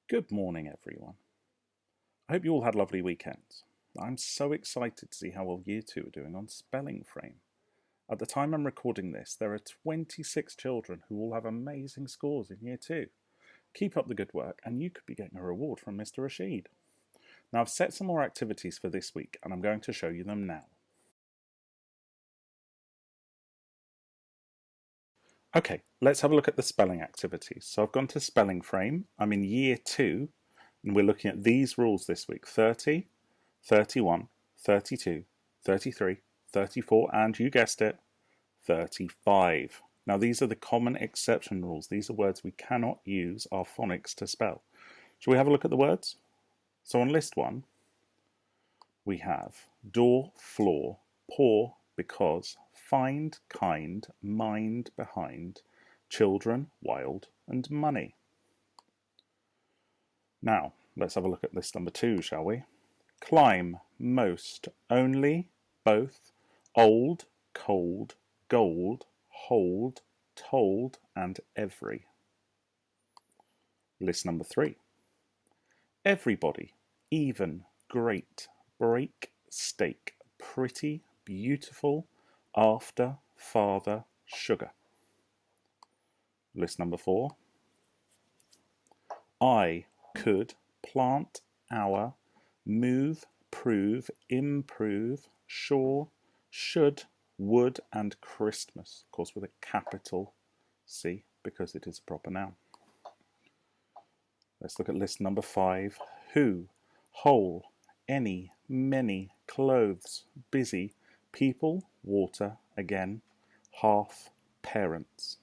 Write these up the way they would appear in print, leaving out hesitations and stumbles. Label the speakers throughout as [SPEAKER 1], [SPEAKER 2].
[SPEAKER 1] Good morning, everyone. I hope you all had lovely weekends. I'm so excited to see how well Year 2 are doing on spelling frame. At the time I'm recording this, there are 26 children who all have amazing scores in Year 2. Keep up the good work, and you could be getting a reward from Mr. Rashid. Now, I've set some more activities for this week, and I'm going to show you them now. Okay, let's have a look at the spelling activities. So I've gone to spelling frame. I'm in Year 2, and we're looking at these rules this week: 30, 31, 32, 33, 34, and you guessed it, 35. Now these are the common exception rules. These are words we cannot use our phonics to spell. Shall we have a look at the words? So on list 1, we have door, floor, poor, because, find, kind, mind, behind, children, wild, and money. Now, let's have a look at list number 2, shall we? Climb, most, only, both, old, cold, gold, hold, told, and every. List number 3. Everybody, even, great, break, stake, pretty, beautiful, after, father, sugar. List number 4. I, could, plant, hour, move, prove, improve, sure, should, would, and Christmas. Of course, with a capital C, because it is a proper noun. Let's look at list number 5. Who, whole, any, many, clothes, busy, people, water, again, half, parents.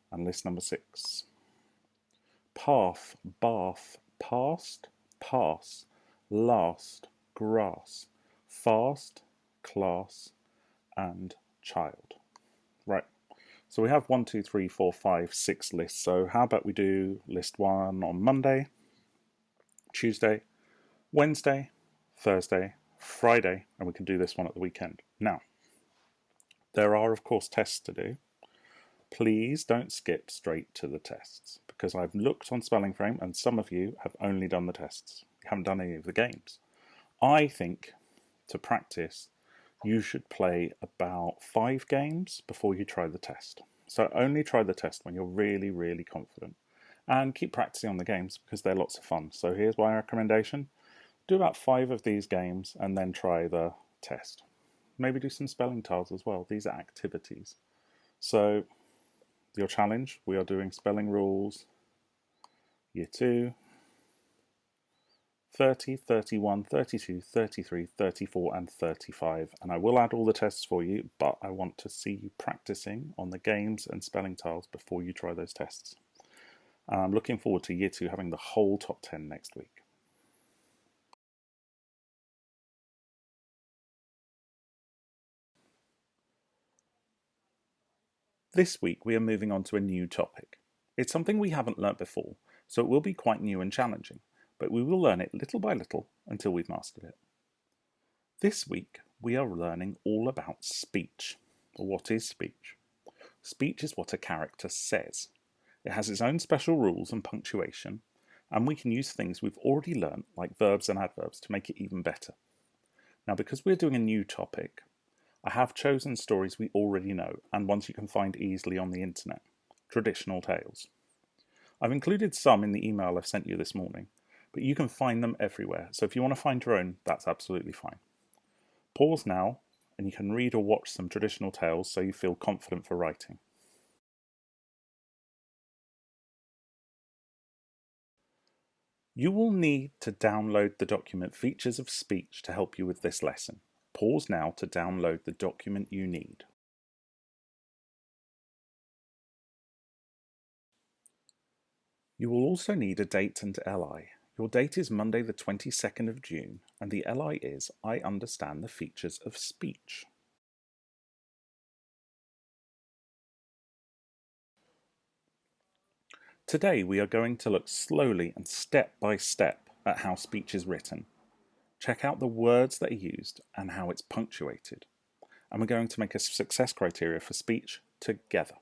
[SPEAKER 1] And list number 6. Path, bath, past, pass, last, grass, fast, class, and child. Right, so we have 1, 2, 3, 4, 5, 6 lists. So how about we do list 1 on Monday, Tuesday, Wednesday, Thursday, Friday, and we can do this one at the weekend. Now, there are, of course, tests to do. Please don't skip straight to the tests, because I've looked on Spelling Frame and some of you have only done the tests. You haven't done any of the games. I think, to practice, you should play about 5 games before you try the test. So only try the test when you're really, really confident. And keep practicing on the games because they're lots of fun. So here's my recommendation. Do about 5 of these games and then try the test. Maybe do some spelling tiles as well. These are activities. So your challenge, we are doing spelling rules, Year 2, 30, 31, 32, 33, 34, and 35. And I will add all the tests for you, but I want to see you practicing on the games and spelling tiles before you try those tests. And I'm looking forward to Year 2 having the whole top 10 next week. This week we are moving on to a new topic. It's something we haven't learnt before, so it will be quite new and challenging, but we will learn it little by little until we've mastered it. This week we are learning all about speech. What is speech? Speech is what a character says. It has its own special rules and punctuation, and we can use things we've already learnt, like verbs and adverbs, to make it even better. Now, because we're doing a new topic, I have chosen stories we already know and ones you can find easily on the internet, traditional tales. I've included some in the email I've sent you this morning, but you can find them everywhere, so if you want to find your own, that's absolutely fine. Pause now, and you can read or watch some traditional tales so you feel confident for writing. You will need to download the document Features of Speech to help you with this lesson. Pause now to download the document you need. You will also need a date and LI. Your date is Monday the 22nd of June, and the LI is I understand the features of speech. Today we are going to look slowly and step by step at how speech is written. Check out the words that are used and how it's punctuated. And we're going to make a success criteria for speech together.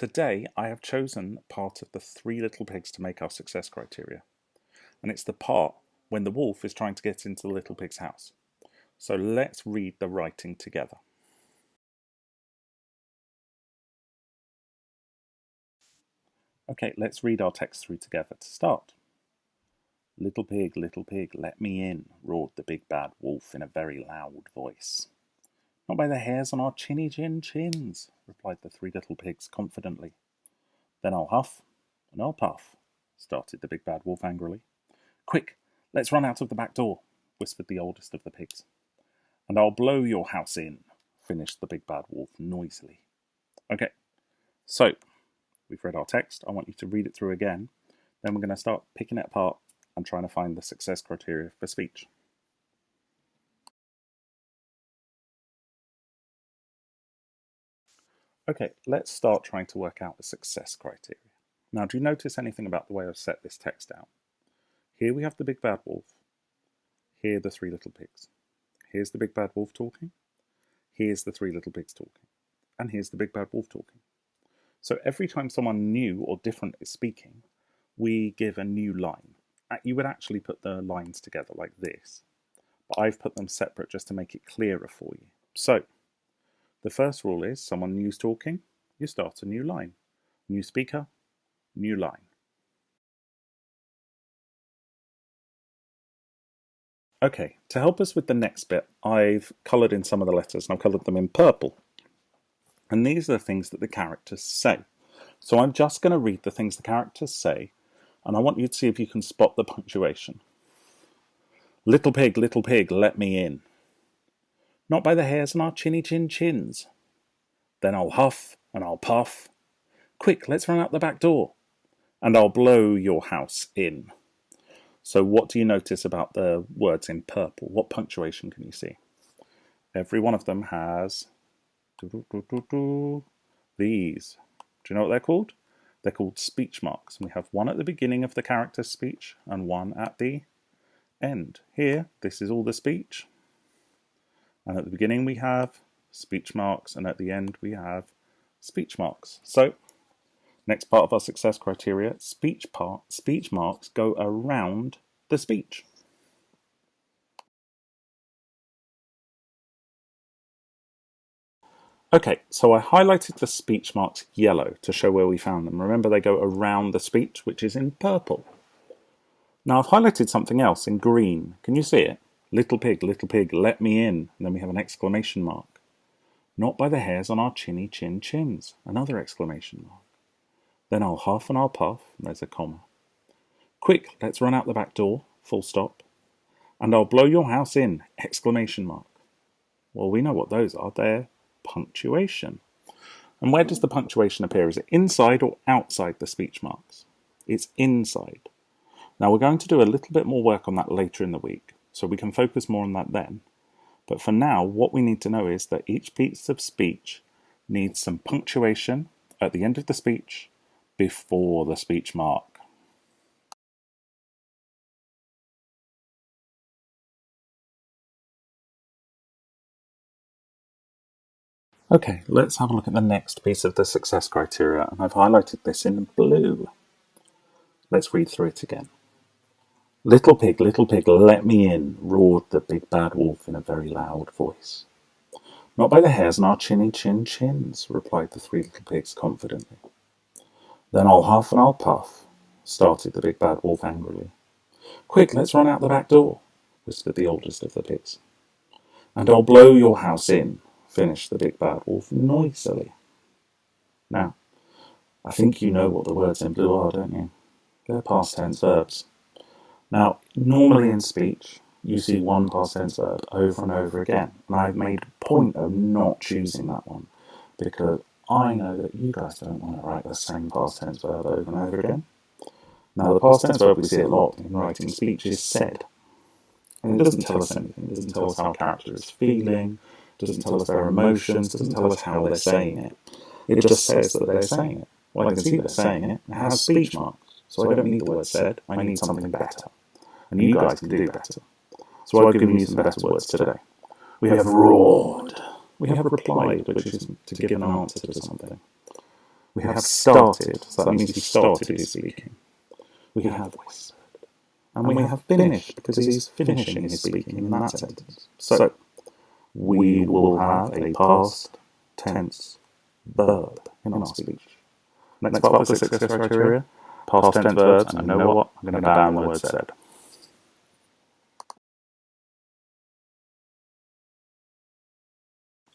[SPEAKER 1] Today I have chosen part of the Three Little Pigs to make our success criteria. And it's the part when the wolf is trying to get into the little pig's house. So let's read the writing together. Okay, let's read our text through together to start. Little pig, let me in, roared the big bad wolf in a very loud voice. Not by the hairs on our chins, replied the three little pigs confidently. Then I'll huff and I'll puff, started the big bad wolf angrily. Quick, let's run out of the back door, whispered the oldest of the pigs. And I'll blow your house in, finished the big bad wolf noisily. Okay, so we've read our text. I want you to read it through again. Then we're going to start picking it apart and trying to find the success criteria for speech. Okay, let's start trying to work out the success criteria. Now, do you notice anything about the way I've set this text out? Here we have the big bad wolf. Here the three little pigs. Here's the big bad wolf talking. Here's the three little pigs talking. And here's the big bad wolf talking. So every time someone new or different is speaking, we give a new line. You would actually put the lines together like this, but I've put them separate just to make it clearer for you. So the first rule is someone new's talking, you start a new line. New speaker, new line. Okay, to help us with the next bit, I've coloured in some of the letters and I've coloured them in purple. And these are the things that the characters say. So I'm just going to read the things the characters say, and I want you to see if you can spot the punctuation. Little pig, let me in. Not by the hairs on our chins. Then I'll huff and I'll puff. Quick, let's run out the back door. And I'll blow your house in. So what do you notice about the words in purple? What punctuation can you see? Every one of them has these. Do you know what they're called? They're called speech marks. And we have one at the beginning of the character's speech and one at the end. Here, this is all the speech. And at the beginning we have speech marks, and at the end we have speech marks. So, next part of our success criteria, speech marks go around the speech. Okay, so I highlighted the speech marks yellow to show where we found them. Remember, they go around the speech, which is in purple. Now I've highlighted something else in green. Can you see it? Little pig, let me in. And then we have an exclamation mark. Not by the hairs on our chins. Another exclamation mark. Then I'll huff and I'll puff, and there's a comma. Quick, let's run out the back door, full stop. And I'll blow your house in, exclamation mark. Well, we know what those are. They're punctuation. And where does the punctuation appear? Is it inside or outside the speech marks? It's inside. Now we're going to do a little bit more work on that later in the week, so we can focus more on that then. But for now, what we need to know is that each piece of speech needs some punctuation at the end of the speech before the speech mark. Okay, let's have a look at the next piece of the success criteria, and I've highlighted this in blue. Let's read through it again. Little pig, let me in, roared the big bad wolf in a very loud voice. Not by the hairs on our chins, replied the three little pigs confidently. Then I'll huff and I'll puff, started the big bad wolf angrily. Quick, let's run out the back door, whispered the oldest of the pigs. And I'll blow your house in, finished the big bad wolf noisily. Now, I think you know what the words in blue are, don't you? They're past tense verbs. Now, normally in speech, you see one past tense verb over and over again, and I've made a point of not choosing that one because I know that you guys don't want to write the same past tense verb over and over again. Now, the past tense verb we see a lot in writing speech is said. And it doesn't tell us anything. It doesn't tell us how a character is feeling, it doesn't tell us their emotions, it doesn't tell us how they're saying it. It just says that they're saying it. Well, I can see they're saying it. It has speech marks, so I don't need the word said. I need something better. And you guys can do better. So I've given you some better words today. We have roared. We have replied, which is to give an answer to something. We have started, so that means he started his speaking. We have whispered. And we have finished, because he's finishing his speaking in that sentence. So, we will have a past tense verb in our speech. Next part of the success criteria, past tense verbs, and you know what? I'm going to ban the word said.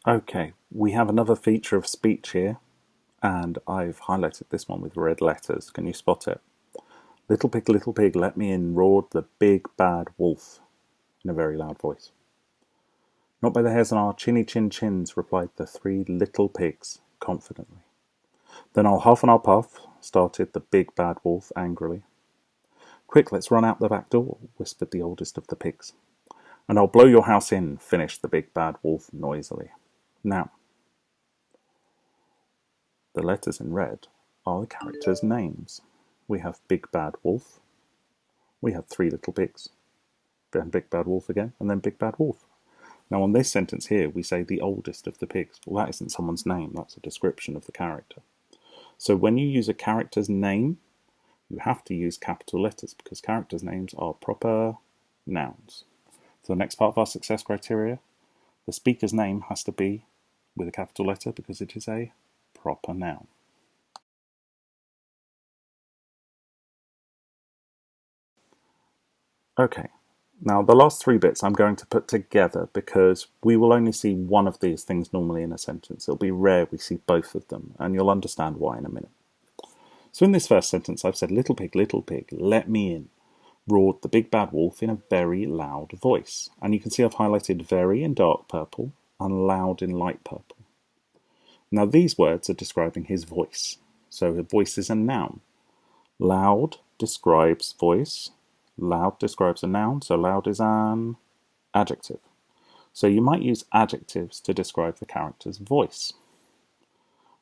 [SPEAKER 1] Okay, we have another feature of speech here, and I've highlighted this one with red letters. Can you spot it? Little pig, let me in, roared the big bad wolf in a very loud voice. Not by the hairs on our chins, replied the three little pigs confidently. Then I'll huff and I'll puff, started the big bad wolf angrily. Quick, let's run out the back door, whispered the oldest of the pigs. And I'll blow your house in, finished the big bad wolf noisily. Now, the letters in red are the characters' names. We have Big Bad Wolf, we have Three Little Pigs, then Big Bad Wolf again, and then Big Bad Wolf. Now on this sentence here, we say the oldest of the pigs. Well, that isn't someone's name, that's a description of the character. So when you use a character's name, you have to use capital letters because characters' names are proper nouns. So the next part of our success criteria, the speaker's name has to be with a capital letter because it is a proper noun. Okay, now the last three bits I'm going to put together because we will only see one of these things normally in a sentence. It'll be rare we see both of them, and you'll understand why in a minute. So in this first sentence I've said, little pig, let me in, roared the big bad wolf in a very loud voice. And you can see I've highlighted very in dark purple and loud in light purple. Now these words are describing his voice. So the voice is a noun. Loud describes voice. Loud describes a noun, so loud is an adjective. So you might use adjectives to describe the character's voice.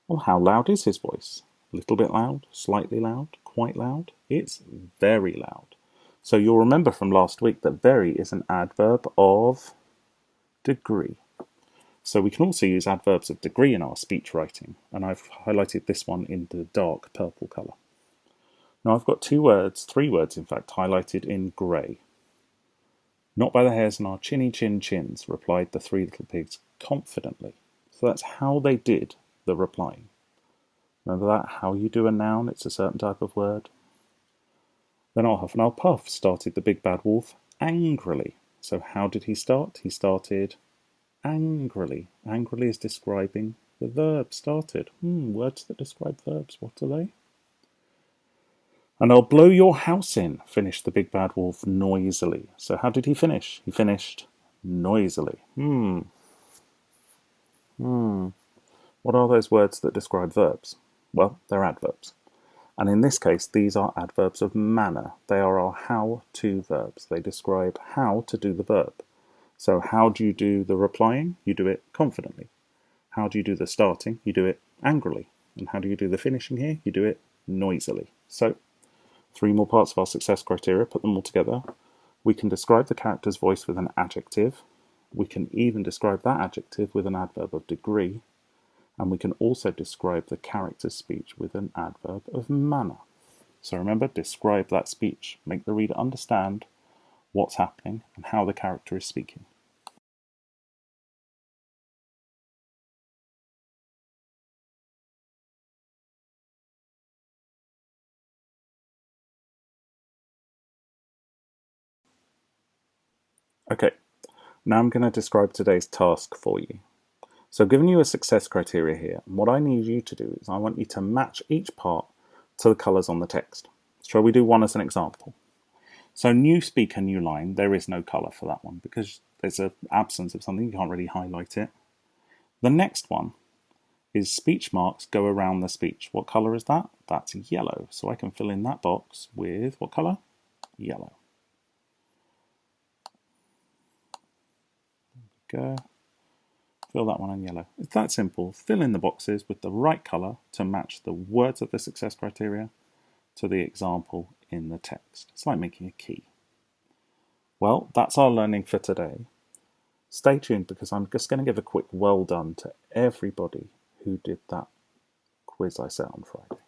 [SPEAKER 1] Well, how loud is his voice? A little bit loud, slightly loud, quite loud? It's very loud. So you'll remember from last week that very is an adverb of degree. So we can also use adverbs of degree in our speech writing, and I've highlighted this one in the dark purple colour. Now I've got three words in fact, highlighted in grey. Not by the hairs on our chins, replied the three little pigs confidently. So that's how they did the replying. Remember that? How you do a noun, it's a certain type of word. Then I'll huff and I'll puff, started the big bad wolf angrily. So how did he start? He started angrily. Angrily is describing the verb started. Words that describe verbs, what are they? And I'll blow your house in, finished the big bad wolf noisily. So how did he finish? He finished noisily. What are those words that describe verbs? Well, they're adverbs. And in this case, these are adverbs of manner. They are our how-to verbs. They describe how to do the verb. So how do you do the replying? You do it confidently. How do you do the starting? You do it angrily. And how do you do the finishing here? You do it noisily. So, three more parts of our success criteria, put them all together. We can describe the character's voice with an adjective. We can even describe that adjective with an adverb of degree. And we can also describe the character's speech with an adverb of manner. So remember, describe that speech. Make the reader understand what's happening and how the character is speaking. Okay, now I'm going to describe today's task for you. So I've given you a success criteria here, and what I need you to do is I want you to match each part to the colours on the text. Shall we do one as an example? So new speaker, new line, there is no colour for that one because there's an absence of something, you can't really highlight it. The next one is speech marks go around the speech. What colour is that? That's yellow. So I can fill in that box with what colour? Yellow. Go. Fill that one in yellow. It's that simple. Fill in the boxes with the right colour to match the words of the success criteria to the example in the text. It's like making a key. Well, that's our learning for today. Stay tuned because I'm just going to give a quick well done to everybody who did that quiz I set on Friday.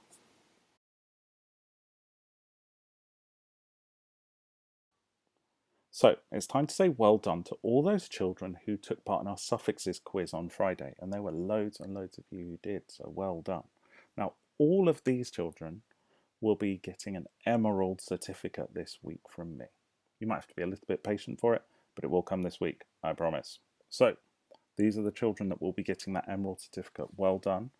[SPEAKER 1] So it's time to say well done to all those children who took part in our suffixes quiz on Friday, and there were loads and loads of you who did, so well done. Now, all of these children will be getting an emerald certificate this week from me. You might have to be a little bit patient for it, but it will come this week, I promise. So, these are the children that will be getting that emerald certificate. Well done,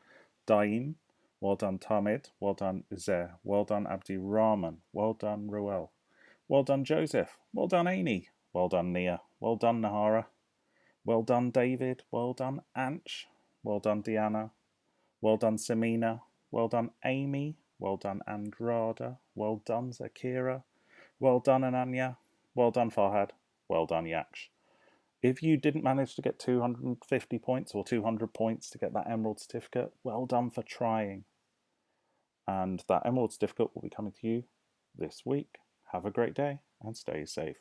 [SPEAKER 1] Daim. Well done, Tamid. Well done, Uzair. Well done, Abdi Rahman. Well done, Ruel. Well done, Joseph. Well done, Amy. Well done, Nia. Well done, Nahara. Well done, David. Well done, Anch. Well done, Deanna. Well done, Samina. Well done, Amy. Well done, Andrada. Well done, Zakira. Well done, Ananya. Well done, Farhad. Well done, Yaksh. If you didn't manage to get 250 points or 200 points to get that emerald certificate, well done for trying. And that emerald certificate will be coming to you this week. Have a great day and stay safe.